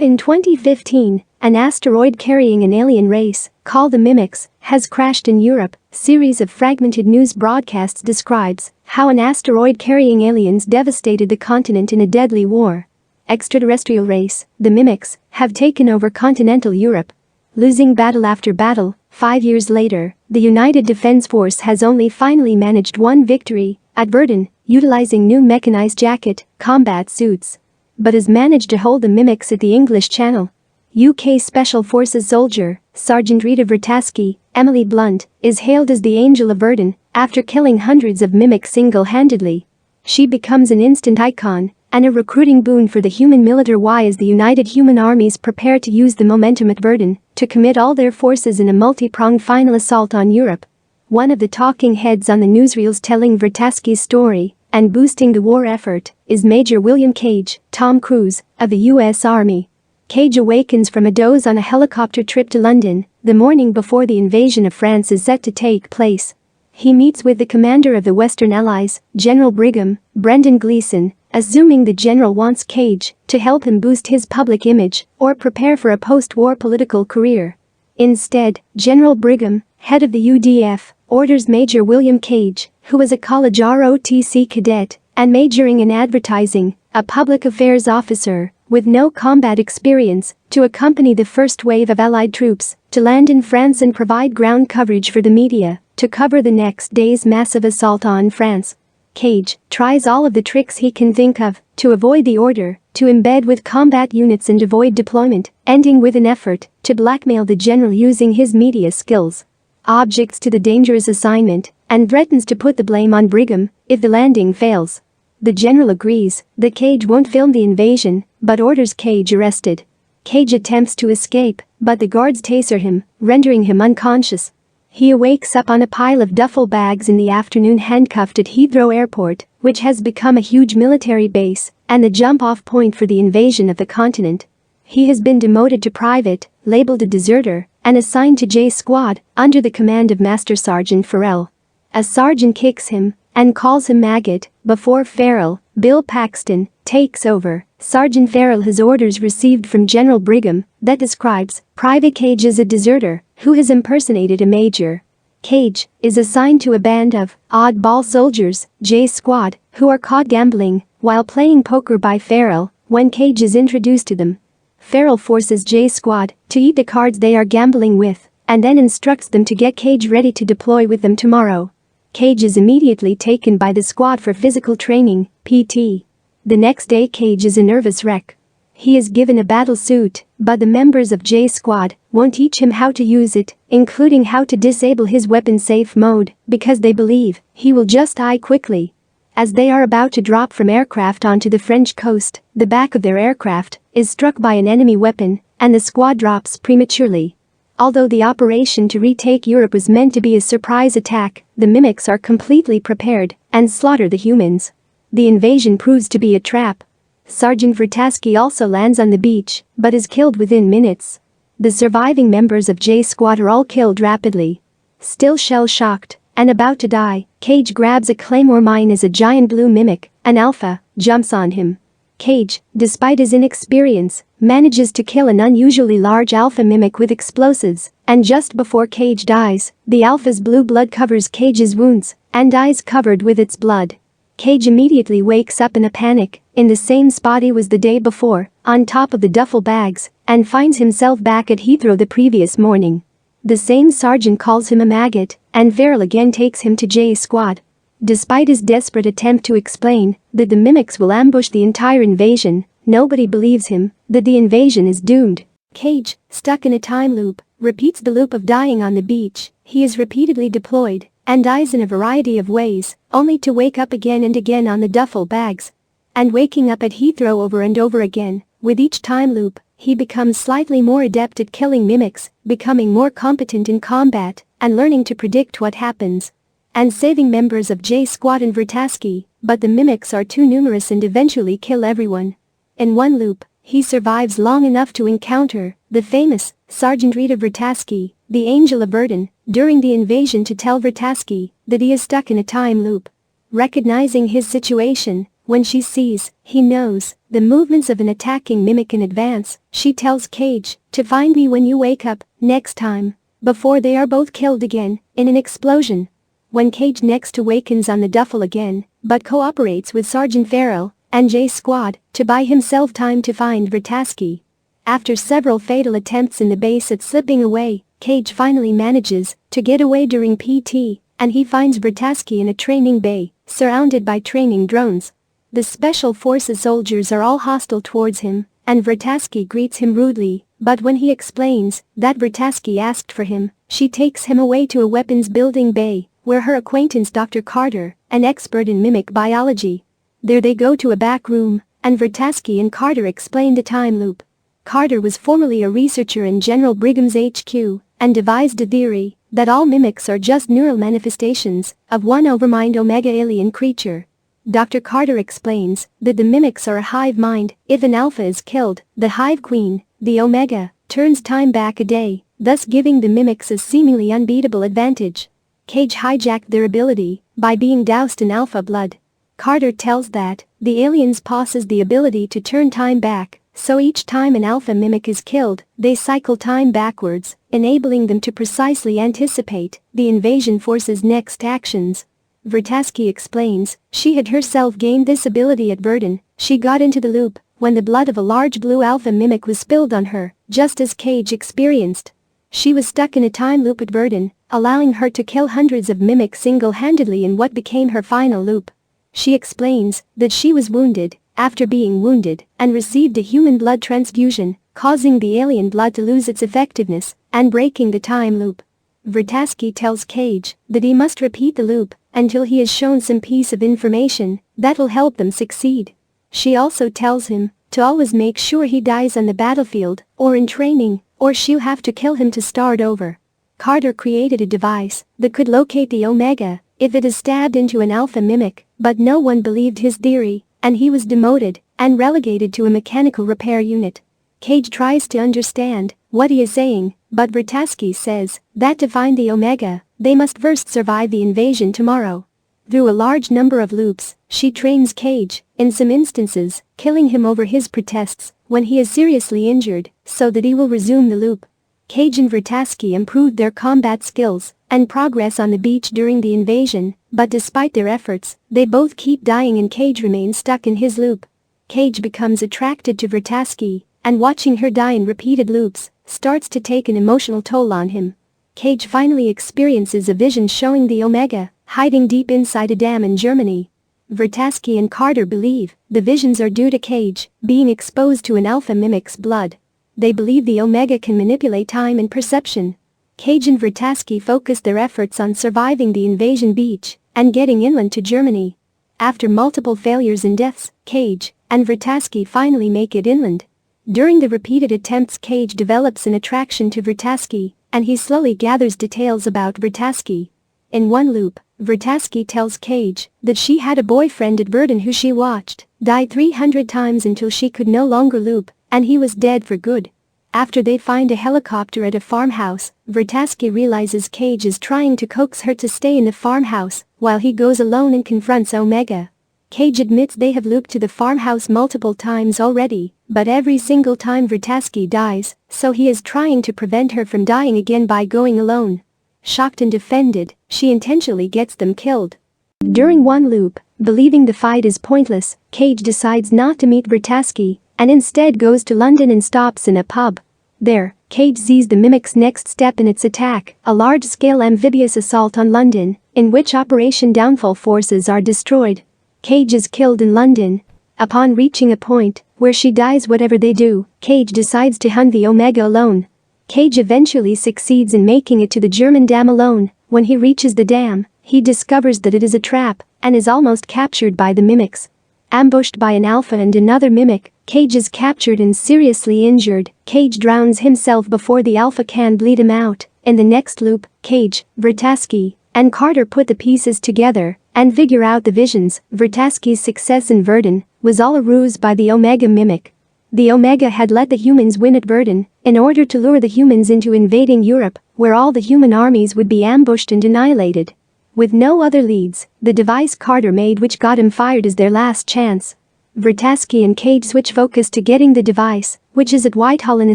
In 2015, an asteroid carrying an alien race, called the Mimics, has crashed in Europe. Series of fragmented news broadcasts describes how an asteroid carrying aliens devastated the continent in a deadly war. Extraterrestrial race, the Mimics, have taken over continental Europe. Losing battle after battle, 5 years later, the United Defense Force has only finally managed one victory, at Verdun, utilizing new mechanized jacket, combat suits. But has managed to hold the Mimics at the English Channel. UK Special Forces soldier, Sergeant Rita Vrtaski, Emily Blunt, is hailed as the Angel of Verdun after killing hundreds of Mimics single-handedly. She becomes an instant icon and a recruiting boon for the human military as the United Human Armies prepare to use the momentum at Verdun to commit all their forces in a multi-pronged final assault on Europe. One of the talking heads on the newsreels telling Vrtaski's story and boosting the war effort is Major William Cage, Tom Cruise, of the U.S. Army. Cage awakens from a doze on a helicopter trip to London the morning before the invasion of France is set to take place. He meets with the commander of the Western Allies, General Brigham, Brendan Gleeson, assuming the general wants Cage to help him boost his public image or prepare for a post-war political career. Instead, General Brigham, head of the UDF, orders Major William Cage, who was a college ROTC cadet and majoring in advertising, a public affairs officer with no combat experience, to accompany the first wave of Allied troops to land in France and provide ground coverage for the media to cover the next day's massive assault on France. Cage tries all of the tricks he can think of to avoid the order to embed with combat units and avoid deployment, ending with an effort to blackmail the general using his media skills. Objects to the dangerous assignment and threatens to put the blame on Brigham if the landing fails. The general agrees that Cage won't film the invasion but orders Cage arrested. Cage attempts to escape but the guards taser him, rendering him unconscious. He wakes up on a pile of duffel bags in the afternoon, handcuffed at Heathrow Airport, which has become a huge military base and the jump-off point for the invasion of the continent. He has been demoted to private, labeled a deserter, and assigned to J Squad under the command of Master Sergeant Farrell. A sergeant kicks him and calls him maggot before Farrell, Bill Paxton, takes over. Sergeant Farrell has orders received from General Brigham that describes Private Cage as a deserter who has impersonated a major. Cage is assigned to a band of oddball soldiers, J Squad, who are caught gambling while playing poker by Farrell when Cage is introduced to them. Farrell forces J Squad to eat the cards they are gambling with and then instructs them to get Cage ready to deploy with them tomorrow. Cage is immediately taken by the squad for physical training, PT. The next day Cage is a nervous wreck. He is given a battle suit, but the members of J Squad won't teach him how to use it, including how to disable his weapon safe mode, because they believe he will just die quickly. As they are about to drop from aircraft onto the French coast, the back of their aircraft is struck by an enemy weapon and the squad drops prematurely. Although the operation to retake Europe was meant to be a surprise attack, the Mimics are completely prepared and slaughter the humans. The invasion proves to be a trap. Sergeant Vrtaski also lands on the beach, but is killed within minutes. The surviving members of J Squad are all killed rapidly. Still shell-shocked and about to die, Cage grabs a claymore mine as a giant blue mimic, an alpha, jumps on him. Cage, despite his inexperience, manages to kill an unusually large alpha mimic with explosives, and just before Cage dies, the alpha's blue blood covers Cage's wounds and dies covered with its blood. Cage immediately wakes up in a panic, in the same spot he was the day before, on top of the duffel bags, and finds himself back at Heathrow the previous morning. The same sergeant calls him a maggot, and Farrell again takes him to J Squad. Despite his desperate attempt to explain that the Mimics will ambush the entire invasion, nobody believes him that the invasion is doomed. Cage, stuck in a time loop, repeats the loop of dying on the beach. He is repeatedly deployed and dies in a variety of ways, only to wake up again and again on the duffel bags. And waking up at Heathrow over and over again, with each time loop, he becomes slightly more adept at killing Mimics, becoming more competent in combat, and learning to predict what happens. And saving members of J Squad and Vrtaski, but the Mimics are too numerous and eventually kill everyone. In one loop, he survives long enough to encounter the famous Sergeant Rita Vrtaski, the Angel of Verdun, during the invasion to tell Vrtaski that he is stuck in a time loop. Recognizing his situation, When she sees, he knows, the movements of an attacking mimic in advance, she tells Cage to find me when you wake up next time, before they are both killed again in an explosion. When Cage next awakens on the duffel again, but cooperates with Sergeant Farrell and Jay's squad to buy himself time to find Vrataski. After several fatal attempts in the base at slipping away, Cage finally manages to get away during PT, and he finds Vrataski in a training bay, surrounded by training drones. The Special Forces soldiers are all hostile towards him, and Vrataski greets him rudely, but when he explains that Vrataski asked for him, she takes him away to a weapons building bay, where her acquaintance Dr. Carter, an expert in mimic biology. There they go to a back room, and Vrataski and Carter explain the time loop. Carter was formerly a researcher in General Brigham's HQ, and devised a theory that all mimics are just neural manifestations of one overmind omega alien creature. Dr. Carter explains that the mimics are a hive mind. If an alpha is killed, the hive queen, the omega, turns time back a day, thus giving the mimics a seemingly unbeatable advantage. Cage hijacked their ability by being doused in alpha blood. Carter tells that the aliens possess the ability to turn time back, so each time an alpha mimic is killed, they cycle time backwards, enabling them to precisely anticipate the invasion force's next actions. Vrataski explains she had herself gained this ability at Verdun. She got into the loop when the blood of a large blue alpha mimic was spilled on her, just as Cage experienced. She was stuck in a time loop at Verdun, allowing her to kill hundreds of mimics single-handedly in what became her final loop. She explains that she was wounded after being wounded and received a human blood transfusion, causing the alien blood to lose its effectiveness and breaking the time loop. Vrataski tells Cage that he must repeat the loop until he is shown some piece of information that will help them succeed. She also tells him to always make sure he dies on the battlefield or in training, or she'll have to kill him to start over. Carter created a device that could locate the omega if it is stabbed into an alpha mimic, but no one believed his theory, and he was demoted and relegated to a mechanical repair unit. Cage tries to understand what he is saying, but Vrataski says that to find the omega, they must first survive the invasion tomorrow. Through a large number of loops, she trains Cage, in some instances, killing him over his protests when he is seriously injured, so that he will resume the loop. Cage and Vrataski improved their combat skills and progress on the beach during the invasion, but despite their efforts, they both keep dying and Cage remains stuck in his loop. Cage becomes attracted to Vrataski, and watching her die in repeated loops starts to take an emotional toll on him. Cage finally experiences a vision showing the omega hiding deep inside a dam in Germany. Vrataski and Carter believe the visions are due to Cage being exposed to an alpha mimic's blood. They believe the omega can manipulate time and perception. Cage and Vrataski focus their efforts on surviving the invasion beach and getting inland to Germany. After multiple failures and deaths, Cage and Vrataski finally make it inland. During the repeated attempts, Cage develops an attraction to Vrataski, and he slowly gathers details about Vrataski. In one loop, Vrataski tells Cage that she had a boyfriend at Verdun who she watched die 300 times until she could no longer loop, and he was dead for good. After they find a helicopter at a farmhouse, Vrataski realizes Cage is trying to coax her to stay in the farmhouse, while he goes alone and confronts Omega. Cage admits they have looped to the farmhouse multiple times already, but every single time Vrataski dies, so he is trying to prevent her from dying again by going alone. Shocked and offended, she intentionally gets them killed. During one loop, believing the fight is pointless, Cage decides not to meet Vrataski, and instead goes to London and stops in a pub. There, Cage sees the mimic's next step in its attack, a large-scale amphibious assault on London, in which Operation Downfall forces are destroyed. Cage is killed in London. Upon reaching a point where she dies whatever they do, Cage decides to hunt the Omega alone. Cage eventually succeeds in making it to the German dam alone. When he reaches the dam, he discovers that it is a trap and is almost captured by the mimics. Ambushed by an alpha and another mimic, Cage is captured and seriously injured. Cage drowns himself before the alpha can bleed him out. In the next loop, Cage, Vrataski, and Carter put the pieces together and figure out the visions. Vrataski's success in Verdun was all a ruse by the Omega mimic. The Omega had let the humans win at Verdun in order to lure the humans into invading Europe, where all the human armies would be ambushed and annihilated. With no other leads, the device Carter made which got him fired is their last chance. Vrataski and Cage switch focus to getting the device, which is at Whitehall in a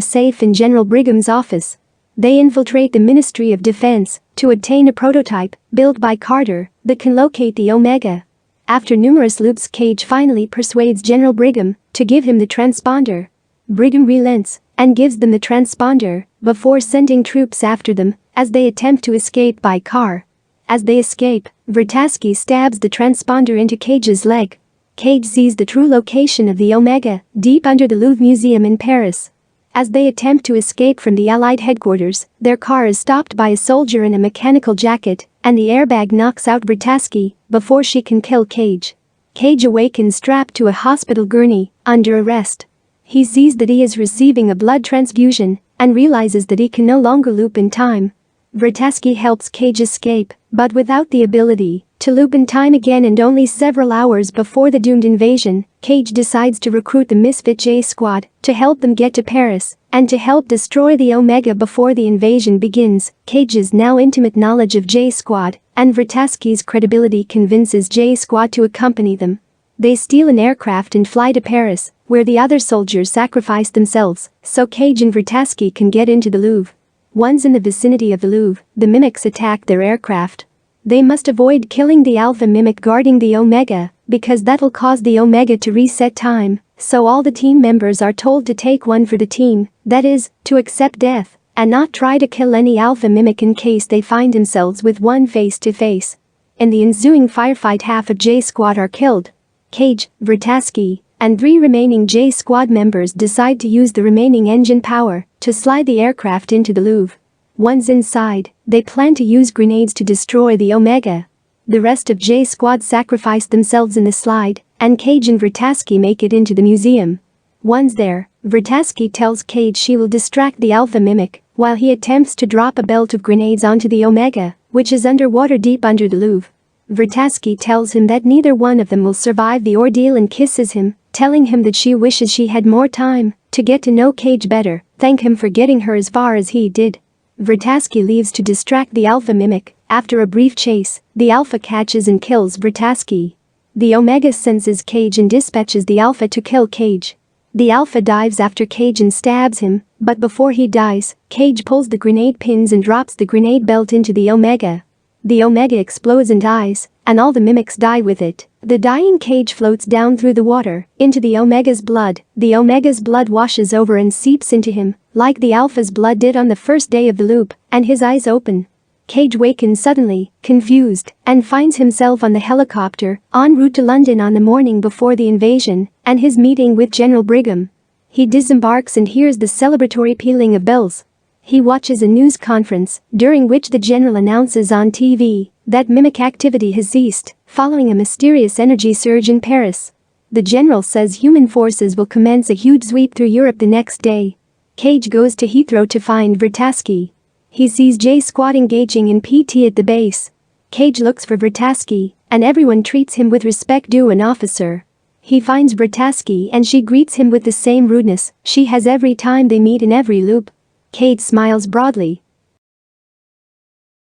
safe in General Brigham's office. They infiltrate the Ministry of Defense to obtain a prototype built by Carter that can locate the Omega. After numerous loops, Cage finally persuades General Brigham to give him the transponder. Brigham relents and gives them the transponder before sending troops after them as they attempt to escape by car. As they escape, Vrataski stabs the transponder into Cage's leg. Cage sees the true location of the Omega deep under the Louvre Museum in Paris. As they attempt to escape from the Allied headquarters, their car is stopped by a soldier in a mechanical jacket, and the airbag knocks out Vrataski before she can kill Cage. Cage awakens strapped to a hospital gurney, under arrest. He sees that he is receiving a blood transfusion and realizes that he can no longer loop in time. Vrataski helps Cage escape, but without the ability to loop in time again, and only several hours before the doomed invasion, Cage decides to recruit the Misfit J Squad to help them get to Paris and to help destroy the Omega before the invasion begins. Cage's now intimate knowledge of J Squad and Vrataski's credibility convinces J Squad to accompany them. They steal an aircraft and fly to Paris, where the other soldiers sacrifice themselves so Cage and Vrataski can get into the Louvre. Once in the vicinity of the Louvre, the mimics attack their aircraft. They must avoid killing the Alpha mimic guarding the Omega, because that'll cause the Omega to reset time, so all the team members are told to take one for the team, that is, to accept death, and not try to kill any Alpha mimic in case they find themselves with one face to face. In the ensuing firefight, half of J Squad are killed. Cage, Vrataski, and 3 remaining J Squad members decide to use the remaining engine power to slide the aircraft into the Louvre. Once inside, they plan to use grenades to destroy the Omega. The rest of J Squad sacrifice themselves in the slide, and Cage and Vrataski make it into the museum. Once there, Vrataski tells Cage she will distract the Alpha mimic while he attempts to drop a belt of grenades onto the Omega, which is underwater deep under the Louvre. Vrataski tells him that neither one of them will survive the ordeal and kisses him, telling him that she wishes she had more time to get to know Cage better, thank him for getting her as far as he did. Vrataski leaves to distract the Alpha mimic. After a brief chase, the Alpha catches and kills Vrataski. The Omega senses Cage and dispatches the Alpha to kill Cage. The Alpha dives after Cage and stabs him, but before he dies, Cage pulls the grenade pins and drops the grenade belt into the Omega. The Omega explodes and dies, and all the mimics die with it. The dying Cage floats down through the water, into the Omega's blood. The Omega's blood washes over and seeps into him, like the Alpha's blood did on the first day of the loop, and his eyes open. Cage wakens suddenly, confused, and finds himself on the helicopter, en route to London on the morning before the invasion, and his meeting with General Brigham. He disembarks and hears the celebratory pealing of bells. He watches a news conference, during which the general announces on TV that mimic activity has ceased, following a mysterious energy surge in Paris. The general says human forces will commence a huge sweep through Europe the next day. Cage goes to Heathrow to find Vrataski. He sees J Squad engaging in PT at the base. Cage looks for Vrataski, and everyone treats him with respect due an officer. He finds Vrataski and she greets him with the same rudeness she has every time they meet in every loop. Cage smiles broadly